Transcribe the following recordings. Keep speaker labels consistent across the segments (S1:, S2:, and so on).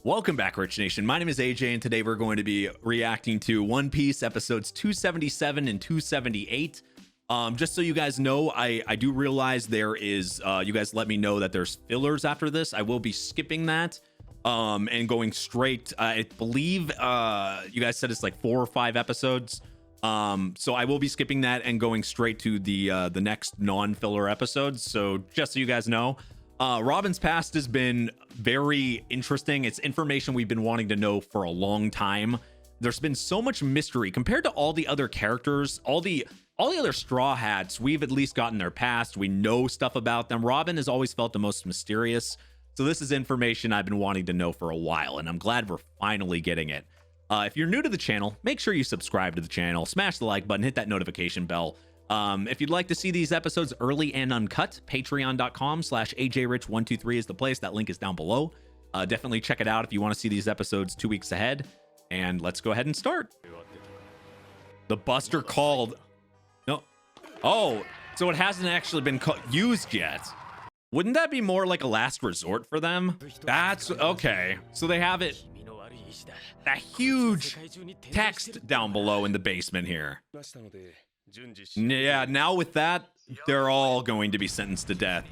S1: Welcome back, Rich Nation. My name is AJ, and today we're going to be reacting to One Piece episodes 277 and 278. Just so you guys know, I do realize there is, you guys let me know that there's fillers after this. I will be skipping that and going straight. I believe you guys said it's like 4 or 5 episodes. So I will be skipping that and going straight to the next non-filler episodes. So just so you guys know. Robin's past has been very interesting. It's information we've been wanting to know for a long time. There's been so much mystery compared to all the other characters, all the other Straw Hats. We've at least gotten their past. We know stuff about them. Robin has always felt the most mysterious. So this is information I've been wanting to know for a while, and I'm glad we're finally getting it. If you're new to the channel, make sure you subscribe to the channel, smash the like button, hit that notification bell. If you'd like to see these episodes early and uncut, patreon.com/ajrich123 is the place. That link is down below. Definitely check it out if you want to see these episodes 2 weeks ahead. And let's go ahead and start. The Buster called. No. Oh, so it hasn't actually been used yet. Wouldn't that be more like a last resort for them? That's okay. So they have it. That huge text down below in the basement here. Yeah, now with that, they're all going to be sentenced to death.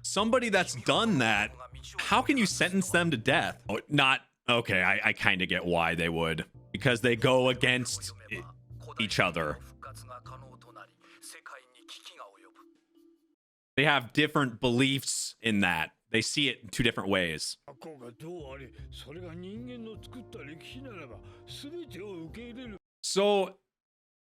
S1: Somebody that's done that, how can you sentence them to death? Oh, not okay. I kind of get why they would, because they go against each other. They have different beliefs in that. They see it in 2 different ways. So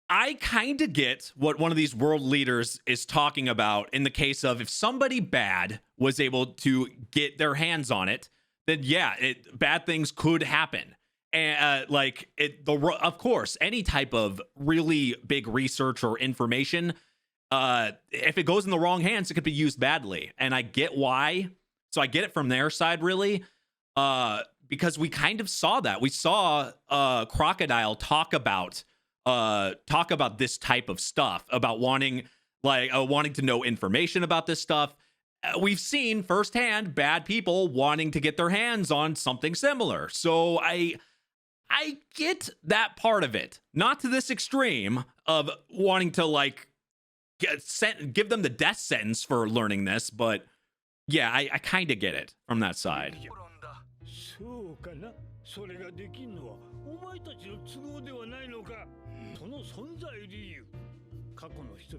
S1: I kind of get what one of these world leaders is talking about in the case of if somebody bad was able to get their hands on it, then yeah, bad things could happen. And of course, any type of really big research or information, if it goes in the wrong hands, it could be used badly. And I get why. So I get it from their side, really, because we kind of saw that. We saw Crocodile talk about this type of stuff, about wanting to know information about this stuff. We've seen firsthand bad people wanting to get their hands on something similar. So I get that part of it, not to this extreme of wanting to give them the death sentence for learning this, but yeah, I kind of get it from that side.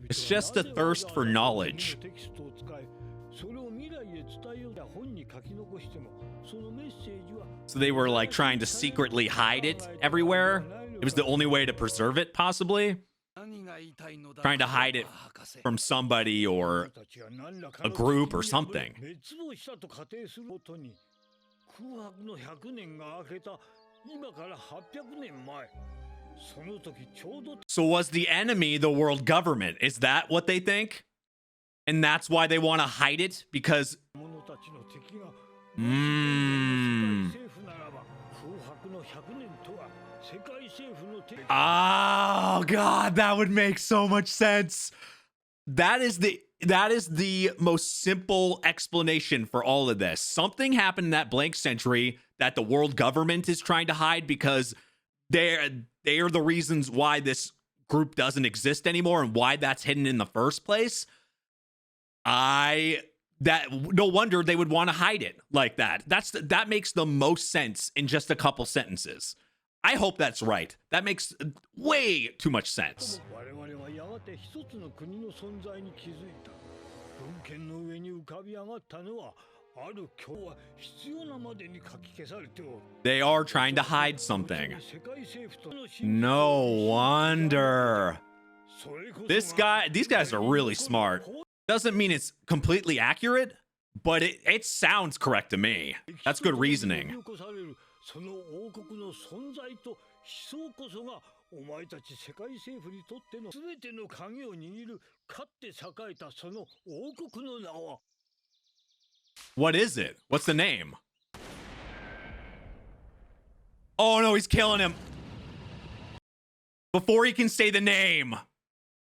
S1: It's just a thirst for knowledge. So they were like trying to secretly hide it everywhere. It was the only way to preserve it, possibly. Trying to hide it from somebody or a group or something. So was the enemy the world government? Is that what they think? And that's why they want to hide it? Because... Oh God, that would make so much sense. That is the most simple explanation for all of this. Something happened in that blank century that the world government is trying to hide because they are the reasons why this group doesn't exist anymore and why that's hidden in the first place. No wonder they would want to hide it like that. That makes the most sense in just a couple sentences. I hope that's right. That makes way too much sense. They are trying to hide something. No wonder. These guys are really smart. Doesn't mean it's completely accurate, but it sounds correct to me. That's good reasoning. What is it? What's the name? Oh no, he's killing him. before he can say the name.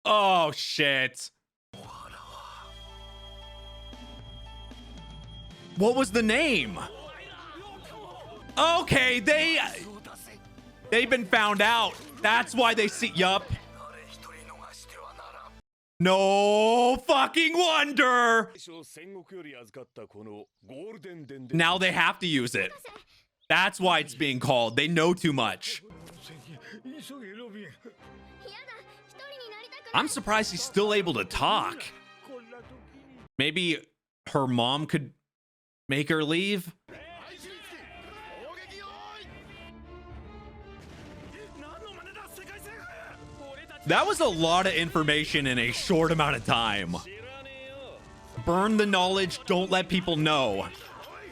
S1: Oh, shit. What was the name? Okay, they've been found out. That's why they see. Yup. No fucking wonder. Now they have to use it. That's why it's being called. They know too much. I'm surprised he's still able to talk. Maybe her mom could make her leave. That was a lot of information in a short amount of time. Burn the knowledge. Don't let people know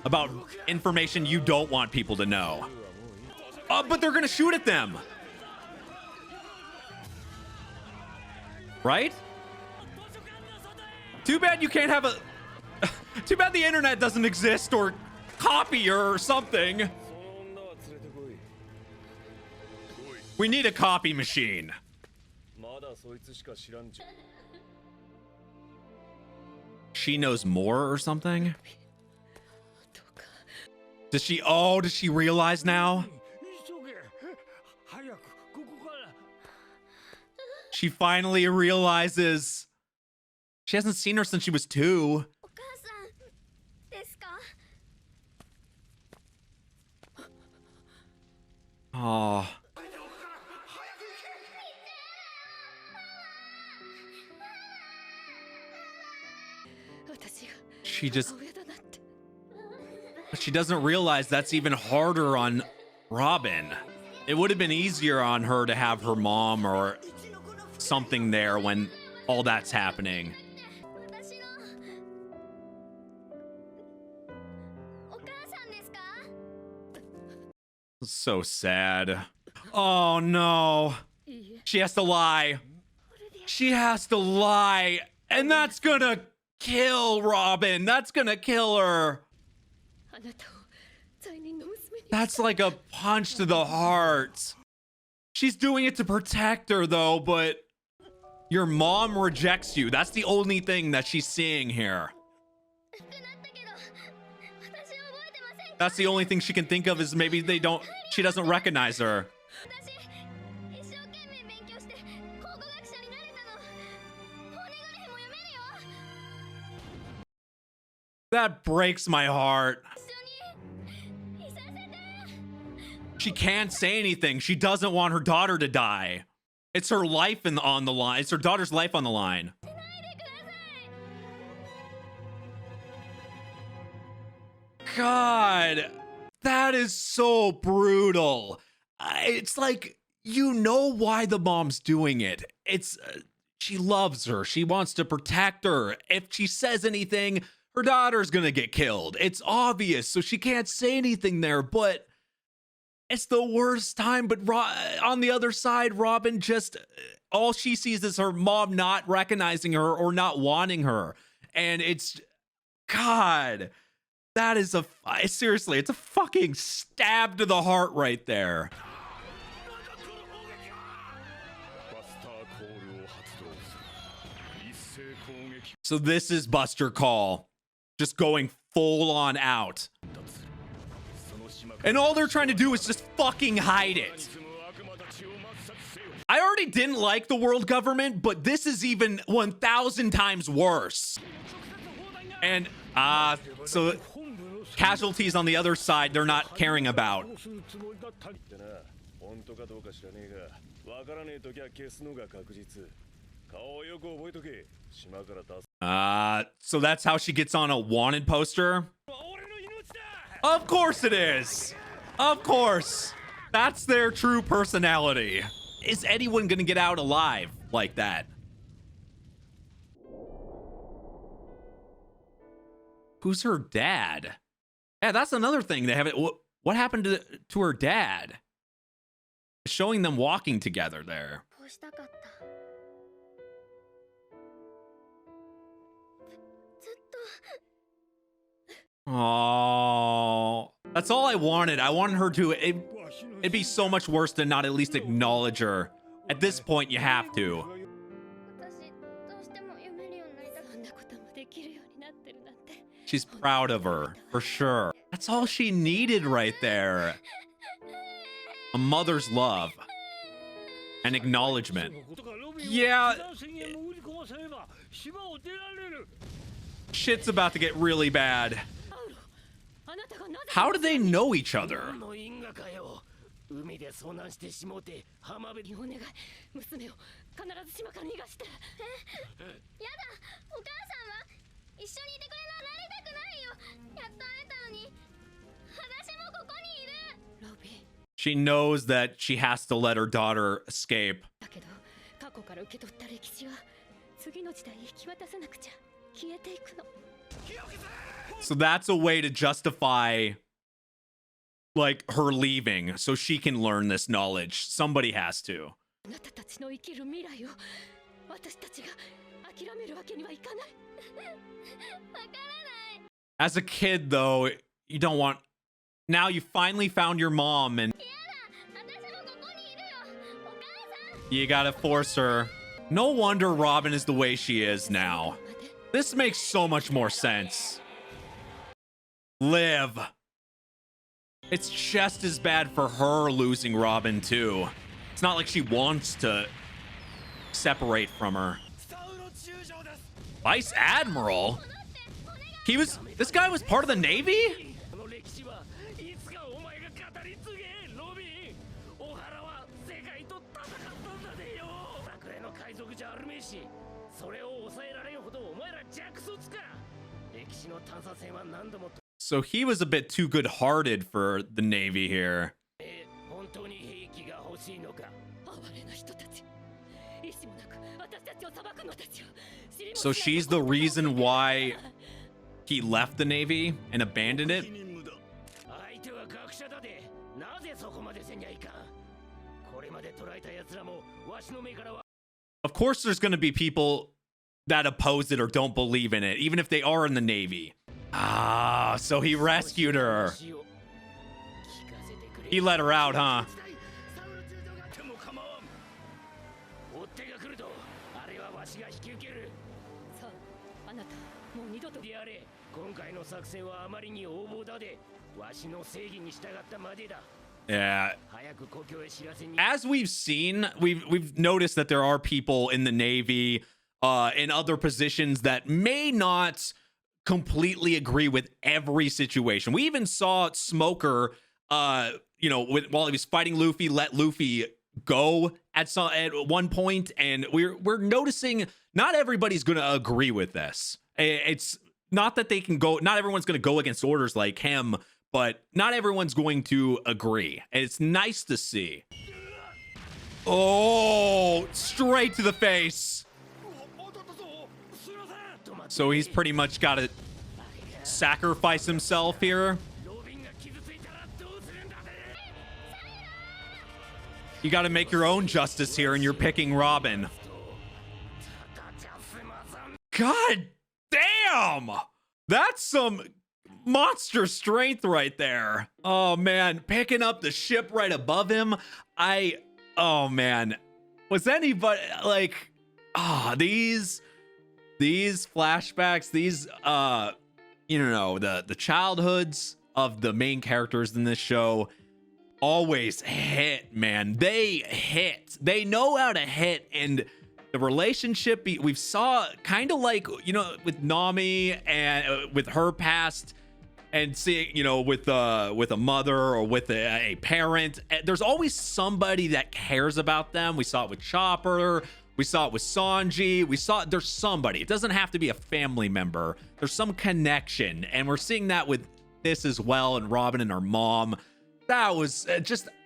S1: about information you don't want people to know. But they're gonna shoot at them. Right? Too bad you can't have a... Too bad the internet doesn't exist, or copier or something. We need a copy machine. She knows more or something? Does she realize now? She finally realizes. She hasn't seen her since she was 2. Oh. She doesn't realize that's even harder on Robin. It would have been easier on her to have her mom or something there when all that's happening. So sad. Oh no. She has to lie. She has to lie. And that's gonna kill Robin. That's gonna kill her. That's like a punch to the heart. She's doing it to protect her though, but your mom rejects you. That's the only thing that she's seeing here. That's the only thing she can think of, is maybe she doesn't recognize her. That breaks my heart. She can't say anything. She doesn't want her daughter to die. It's her life on the line. It's her daughter's life on the line. God, that is so brutal. It's like, you know why the mom's doing it. It's she loves her. She wants to protect her. If she says anything, her daughter's gonna get killed. It's obvious, so she can't say anything there, but it's the worst time. But on the other side, Robin just, all she sees is her mom not recognizing her or not wanting her. And it's, God, that is seriously, it's a fucking stab to the heart right there. So this is Buster Call, just going full on out. And all they're trying to do is just fucking hide it. I already didn't like the world government, but this is even 1,000 times worse. And so casualties on the other side, they're not caring about. So that's how she gets on a wanted poster? Of course it is. Of course. That's their true personality. Is anyone gonna get out alive like that? Who's her dad? Yeah, that's another thing they haven't. What happened to her dad? Showing them walking together there. Oh, that's all I wanted. I wanted her to. It'd be so much worse to not at least acknowledge her At this point, you have to. She's proud of her, for sure. That's all she needed right there. A mother's love. And acknowledgement. Yeah. Shit's about to get really bad. How do they know each other? She knows that she has to let her daughter escape. So that's a way to justify, like, her leaving, so she can learn this knowledge. Somebody has to. As a kid, though, you don't want... Now you finally found your mom, and you gotta force her. No wonder Robin is the way she is now. This makes so much more sense. Liv. It's just as bad for her losing Robin, too. It's not like she wants to separate from her. Vice Admiral? This guy was part of the Navy? So he was a bit too good-hearted for the Navy here. So she's the reason why he left the Navy and abandoned it? Of course there's going to be people that oppose it or don't believe in it, even if they are in the Navy. Ah, so he rescued her. He let her out, huh? Yeah. As we've seen, we've noticed that there are people in the Navy, in other positions that may not completely agree with every situation. We even saw Smoker, while he was fighting Luffy, let Luffy go at one point, and we're noticing not everybody's going to agree with this. It's not that they can go. Not everyone's going to go against orders like him, but not everyone's going to agree. And it's nice to see. Oh, straight to the face. So he's pretty much got to sacrifice himself here. You got to make your own justice here, and you're picking Robin. God damn! That's some monster strength right there. Oh, man. Picking up the ship right above him. Oh, man. Was anybody, like... these flashbacks, these the childhoods of the main characters in this show always hit, man. They hit. They know how to hit, and the relationship we've saw kind of like, with Nami and with her past, and seeing, with a mother or with a parent, there's always somebody that cares about them. We saw it with Chopper. We saw it with Sanji. There's somebody. It doesn't have to be a family member. There's some connection. And we're seeing that with this as well, and Robin and her mom. That was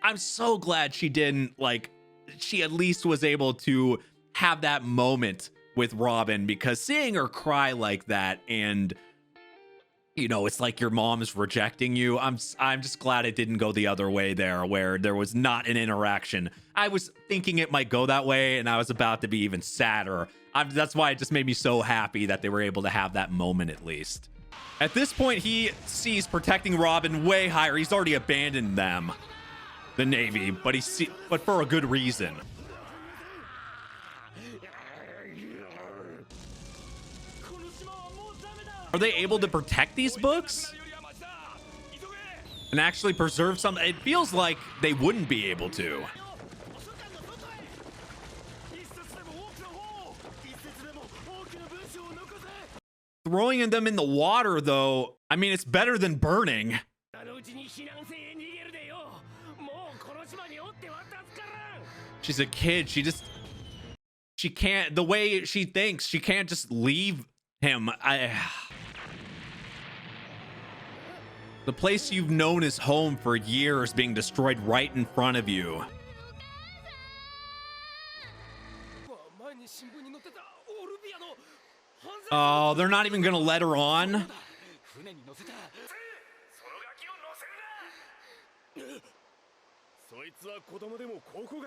S1: I'm so glad she didn't, she at least was able to have that moment with Robin, because seeing her cry like that, and, it's like your mom is rejecting you. I'm just glad it didn't go the other way there, where there was not an interaction. I was thinking it might go that way, and I was about to be even sadder. That's why it just made me so happy that they were able to have that moment at least. At this point, he sees protecting Robin way higher. He's already abandoned them, the Navy, but for a good reason. Are they able to protect these books and actually preserve some? It feels like they wouldn't be able to. Throwing them in the water, though, I mean, it's better than burning. She's a kid. She can't, the way she thinks, she can't just leave him. The place you've known as home for years being destroyed right in front of you. Oh, they're not even gonna let her on.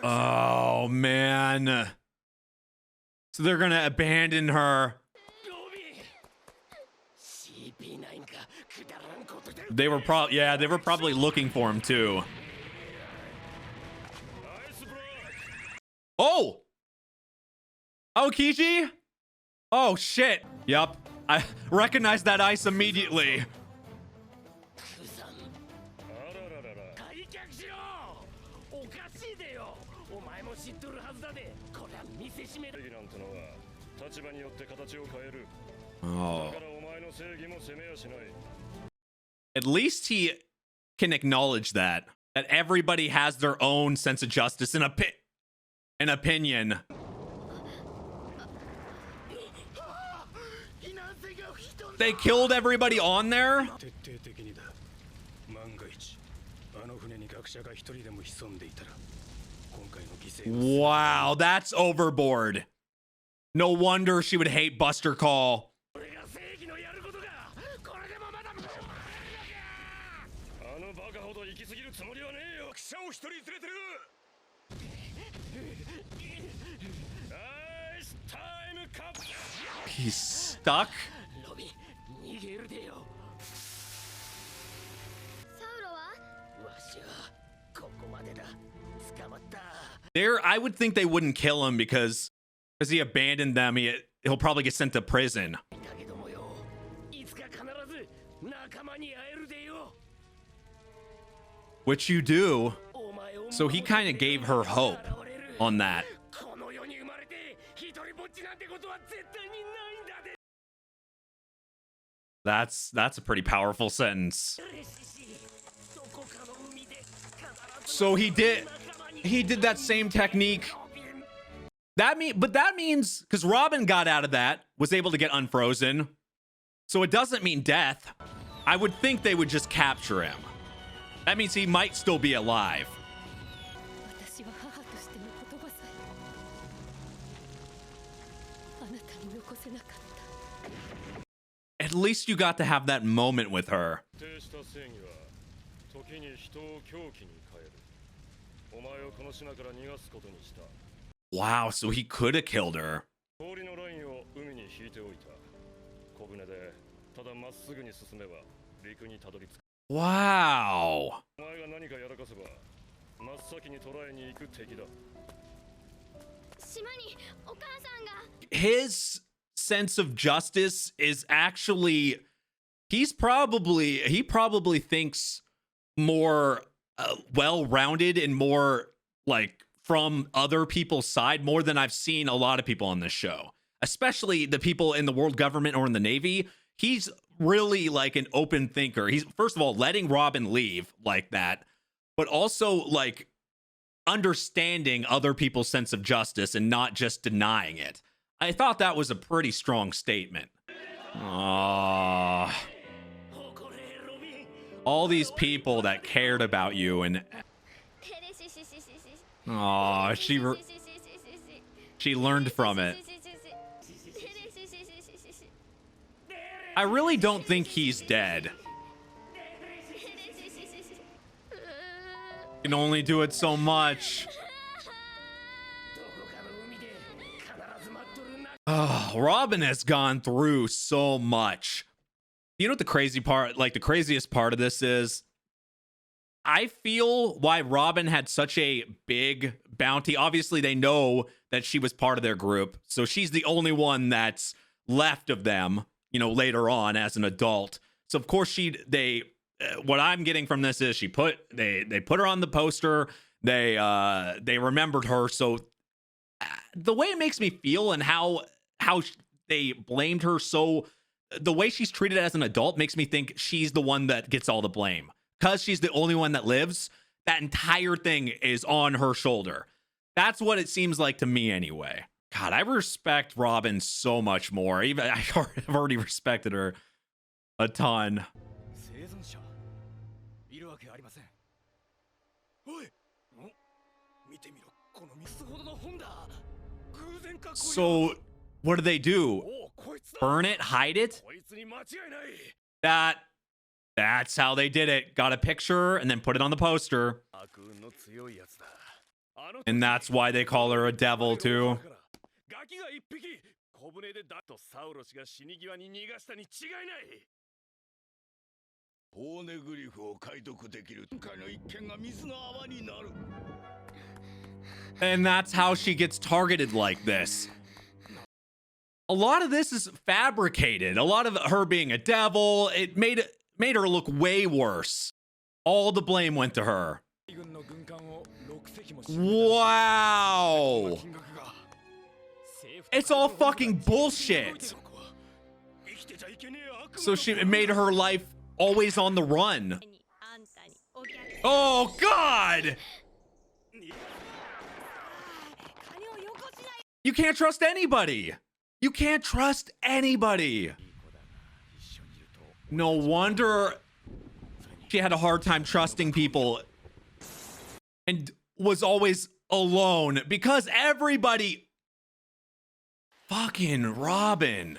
S1: Oh, man. So they're gonna abandon her. They were probably looking for him too. Oh! Aokiji? Oh, shit. Yup. I recognize that ice immediately. Oh. At least he can acknowledge that everybody has their own sense of justice and an opinion. They killed everybody on there? Wow, that's overboard. No wonder she would hate Buster Call. He's stuck? I would think they wouldn't kill him because he abandoned them. He'll probably get sent to prison. Which you do. So he kind of gave her hope on that. That's a pretty powerful sentence. So he did that same technique. That means because Robin got out of that, was able to get unfrozen. So it doesn't mean death. I would think they would just capture him. That means he might still be alive. At least you got to have that moment with her. Wow, so he could have killed her. Wow. His sense of justice is actually, he probably thinks more well-rounded and more like from other people's side, more than I've seen a lot of people on this show, especially the people in the world government or in the Navy. He's really like an open thinker. He's, first of all, letting Robin leave like that, but also like understanding other people's sense of justice and not just denying it. I thought that was a pretty strong statement. All these people that cared about you, and she learned from it. I really don't think he's dead. Can only do it so much. Oh, Robin has gone through so much. You know what the crazy part, like the craziest part of this is? I feel why Robin had such a big bounty. Obviously, they know that she was part of their group, so she's the only one that's left of them. later on as an adult. So of course what I'm getting from this is they put her on the poster. They remembered her. So the way it makes me feel and how they blamed her, so the way she's treated as an adult makes me think she's the one that gets all the blame because she's the only one that lives. That entire thing is on her shoulder. That's what it seems like to me anyway. God, I respect Robin so much more. Even I've already respected her a ton. So what do? Burn it? Hide it? That's how they did it. Got a picture and then put it on the poster. And that's why they call her a devil too. And that's how she gets targeted like this. A lot of this is fabricated. A lot of her being a devil, it made her look way worse. All the blame went to her. Wow. It's all fucking bullshit. So it made her life always on the run. Oh, God. You can't trust anybody. You can't trust anybody. No wonder she had a hard time trusting people and was always alone because everybody. Fucking Robin.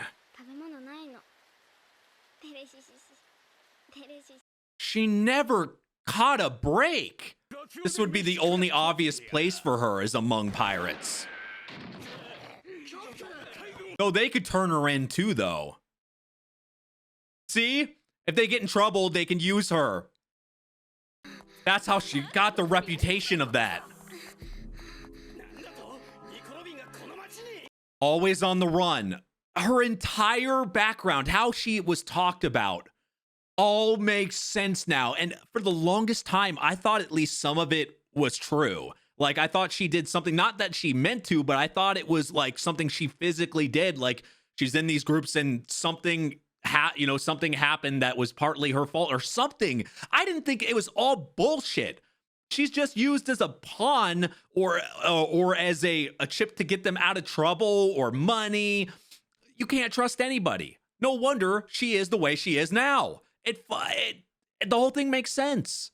S1: She never caught a break. This would be the only obvious place for her is among pirates. Oh, they could turn her in too, though. See? If they get in trouble, they can use her. That's how she got the reputation of that. Always on the run. Her entire background, how she was talked about, all makes sense now. And for the longest time, I thought at least some of it was true. Like, I thought she did something, not that she meant to, but I thought it was like something she physically did. Like, she's in these groups and something happened that was partly her fault or something. I didn't think it was all bullshit. She's just used as a pawn or as a chip to get them out of trouble or money. You can't trust anybody. No wonder she is the way she is now. The whole thing makes sense.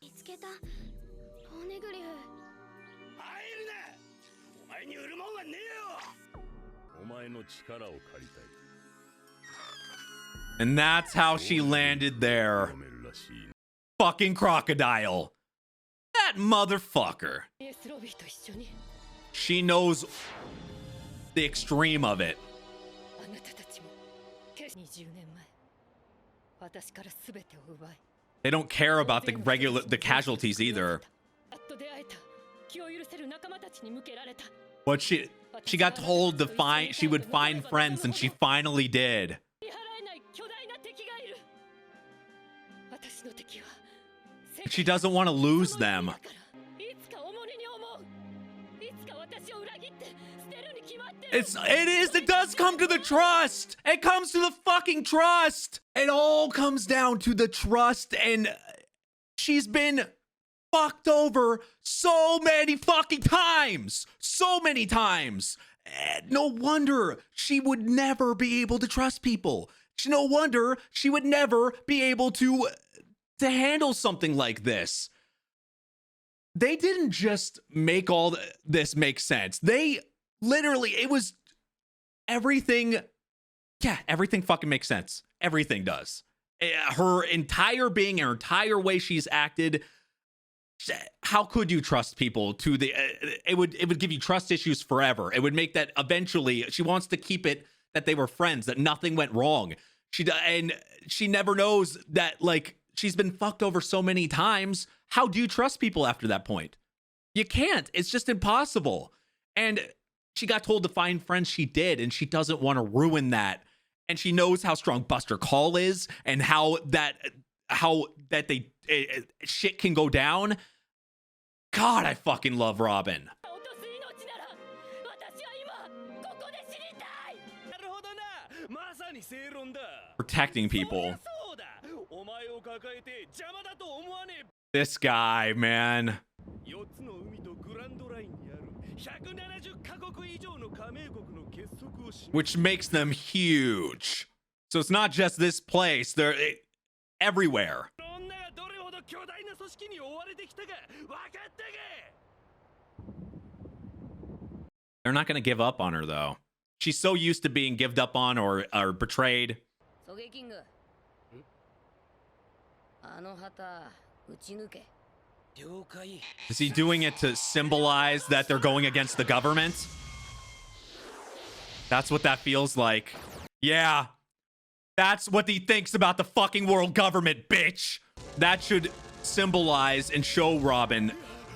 S1: And that's how she landed there. Fucking crocodile. That motherfucker. She knows the extreme of it. They don't care about the casualties either. But she got told she would find friends, and she finally did. She doesn't want to lose them. It does come to the trust. It comes to the fucking trust. It all comes down to the trust, and she's been fucked over so many fucking times. So many times. No wonder she would never be able to trust people. No wonder she would never be able to handle something like this. They didn't just make all this make sense. They literally, it was everything. Yeah, everything fucking makes sense. Everything does. Her entire being, her entire way she's acted. How could you trust people to it would give you trust issues forever. It would make that eventually she wants to keep it that they were friends, that nothing went wrong. She never knows that, like, she's been fucked over so many times. How do you trust people after that point? You can't. It's just impossible. And she got told to find friends. She did, and she doesn't want to ruin that. and she knows how strong Buster Call is and how that shit can go down. God, I fucking love Robin. Protecting people. This guy, man. Which makes them huge. So it's not just this place, they're everywhere. They're not going to give up on her, though. She's so used to being given up on or betrayed. Is he doing it to symbolize that they're going against the government? That's what that feels like. Yeah. That's what he thinks about the fucking world government, bitch. That should symbolize and show Robin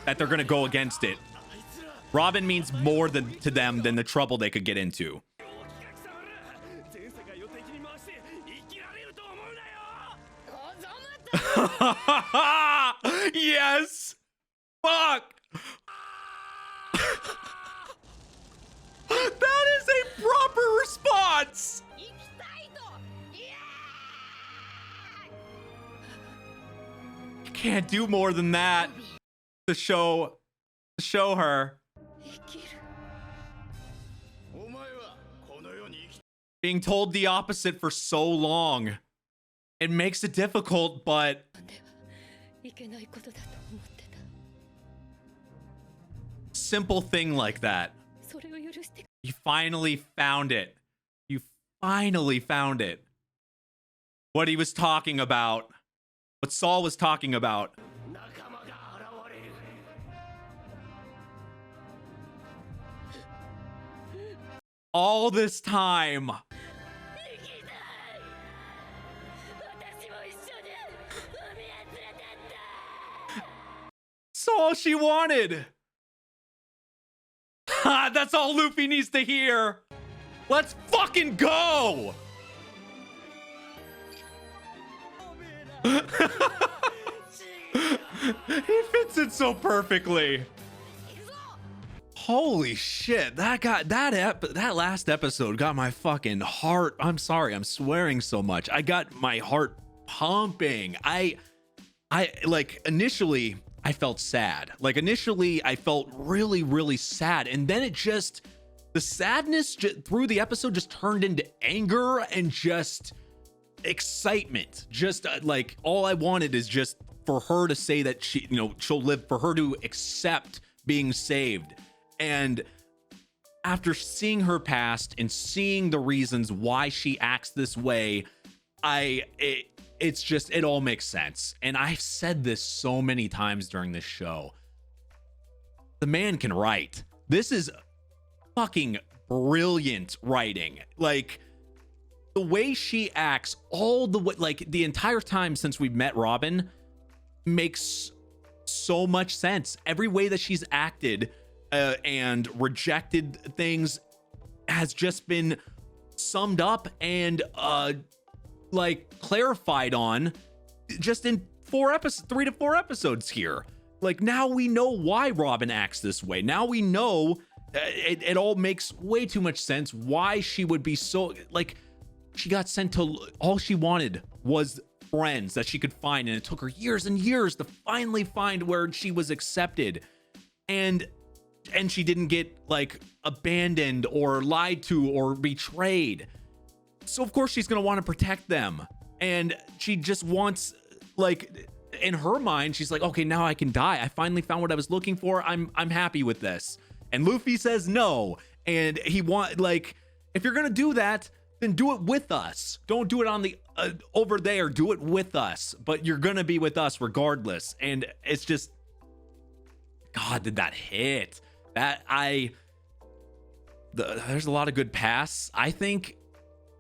S1: that they're going to go against it. Robin means more to them than the trouble they could get into. Yes! Fuck! That is a proper response! You can't do more than that to show her. Being told the opposite for so long. It makes it difficult, but simple thing like that. You finally found it. You finally found it. What he was talking about. What Saul was talking about. All this time. That's all she wanted. That's all Luffy needs to hear. Let's fucking go. He fits it so perfectly. Holy shit, that last episode got my fucking heart. I'm sorry, I'm swearing so much. I got my heart pumping. I like initially I felt sad. Like initially I felt really, really sad. And then the sadness through the episode just turned into anger and just excitement. Just like all I wanted is just for her to say that she'll live, for her to accept being saved. And after seeing her past and seeing the reasons why she acts this way, it all makes sense. And I've said this so many times during this show. The man can write. This is fucking brilliant writing. Like the way she acts all the way, like the entire time since we've met Robin makes so much sense. Every way that she's acted and rejected things has just been summed up and like clarified on just in 3 to 4 episodes here. Like now we know why Robin acts this way. Now we know it all makes way too much sense why she would be so, like, she got sent to, all she wanted was friends that she could find, and it took her years and years to finally find where she was accepted, and she didn't get like abandoned or lied to or betrayed. So of course she's gonna want to protect them, and she just wants, like, in her mind she's like, okay, now I can die. I finally found what I was looking for. I'm happy with this. And Luffy says no, and he like, if you're gonna do that, then do it with us. Don't do it on the over there. Do it with us. But you're gonna be with us regardless. And it's just, God, did that hit? There's a lot of good pass. I think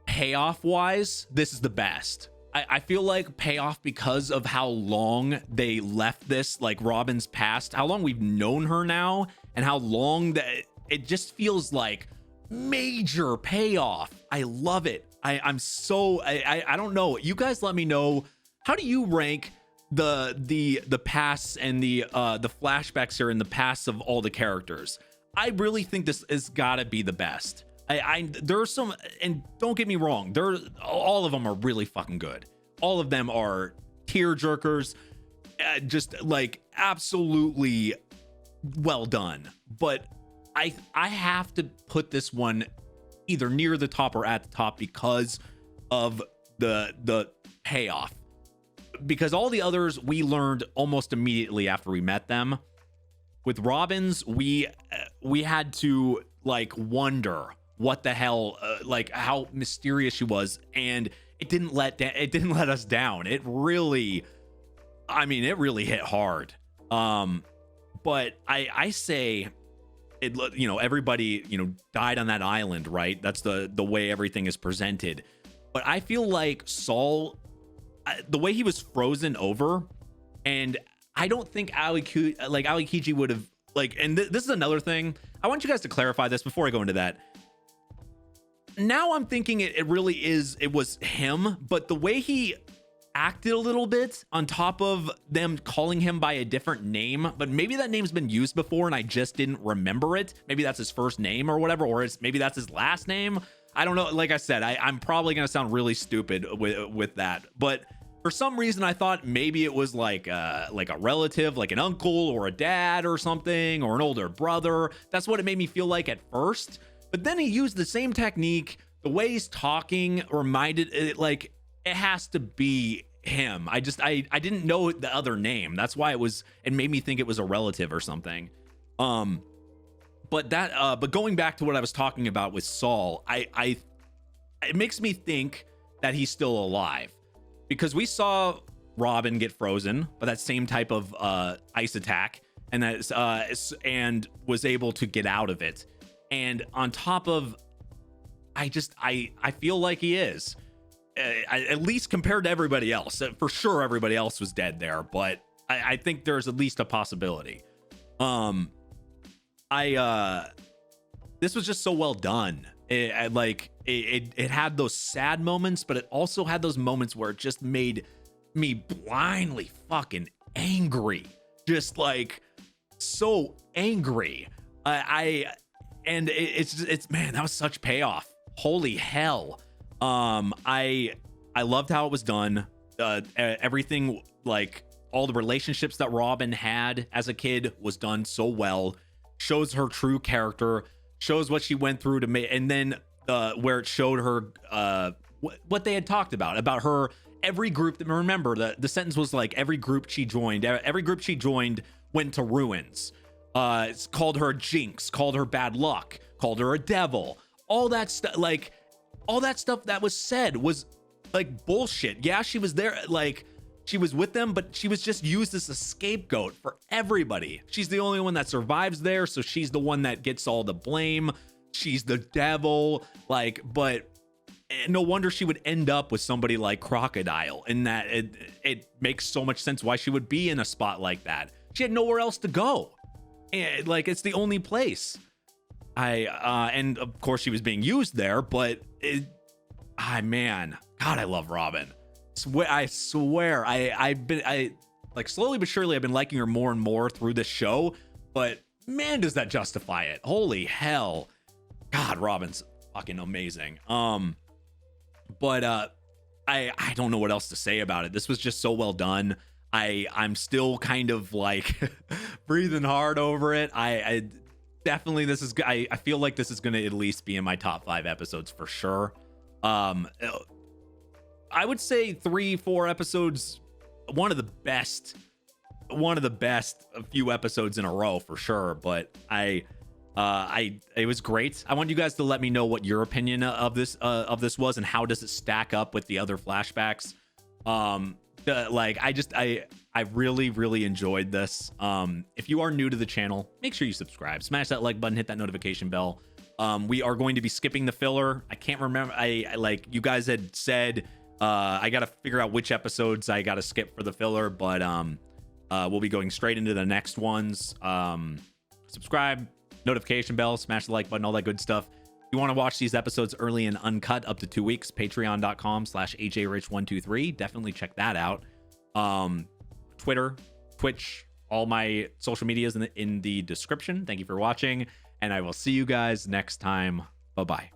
S1: payoff wise, this is the best. I feel like payoff because of how long they left this, like Robin's past, how long we've known her now, and how long that it just feels like major payoff. I love it. I don't know. You guys let me know, how do you rank the pasts and the flashbacks here in the pasts of all the characters? I really think this has got to be the best. There are some, and don't get me wrong, all of them are really fucking good. All of them are tear jerkers, just like absolutely well done. But I have to put this one either near the top or at the top because of the payoff. Because all the others we learned almost immediately after we met them. With Robin's, we had to like wonder what the hell, like how mysterious she was, and it didn't let us down. It really hit hard. But I say it, you know, everybody, you know, died on that island, right? That's the way everything is presented. But I feel like Saul, the way he was frozen over, and I don't think Aokiji would have, like, and this is another thing. I want you guys to clarify this before I go into that. Now I'm thinking it was him, but the way he acted a little bit on top of them calling him by a different name, but maybe that name's been used before and I just didn't remember it. Maybe that's his first name or whatever, or maybe that's his last name. I don't know. Like I said, I'm probably going to sound really stupid with that, but for some reason I thought maybe it was like a relative, like an uncle or a dad or something, or an older brother. That's what it made me feel like at first. But then he used the same technique. The way he's talking reminded it, like, it has to be him. I didn't know the other name. That's why it made me think it was a relative or something. But going back to what I was talking about with Saul, it makes me think that he's still alive, because we saw Robin get frozen by that same type of ice attack, and and was able to get out of it. And on top of, I feel like he is, at least compared to everybody else. For sure, everybody else was dead there, but I think there's at least a possibility. This was just so well done. It had those sad moments, but it also had those moments where it just made me blindly fucking angry. Just like so angry. And it's man, that was such payoff. Holy hell. I loved how it was done. Everything, like all the relationships that Robin had as a kid was done so well. Shows her true character, shows what she went through to make, and then where it showed her what they had talked about her, every group that, remember the sentence was like, every group she joined went to ruins. It's called her a jinx, called her bad luck, called her a devil. All that stuff, that was said was like bullshit. Yeah, she was there, like she was with them, but she was just used as a scapegoat for everybody. She's the only one that survives there, so she's the one that gets all the blame. She's the devil, but no wonder she would end up with somebody like Crocodile, and that it makes so much sense why she would be in a spot like that. She had nowhere else to go. And it's the only place. And of course she was being used there, but man, God, I love Robin. I swear, I've been slowly but surely I've been liking her more and more through this show, but man, does that justify it. Holy hell. God, Robin's fucking amazing. But I don't know what else to say about it. This was just so well done. I'm still kind of like breathing hard over it. I definitely, I feel like this is going to at least be in my top 5 episodes for sure. I would say 3-4 episodes, one of the best few episodes in a row for sure. But it was great. I want you guys to let me know what your opinion of this was, and how does it stack up with the other flashbacks. I really, really enjoyed this. If you are new to the channel, make sure you subscribe, smash that like button, hit that notification bell. We are going to be skipping the filler. I can't remember. You guys had said, I got to figure out which episodes I got to skip for the filler, but we'll be going straight into the next ones. Subscribe, notification bell, smash the like button, all that good stuff. If you want to watch these episodes early and uncut up to 2 weeks, patreon.com/ajrich123. Definitely check that out. Twitter, Twitch, all my social medias in the description. Thank you for watching, and I will see you guys next time. Bye-bye.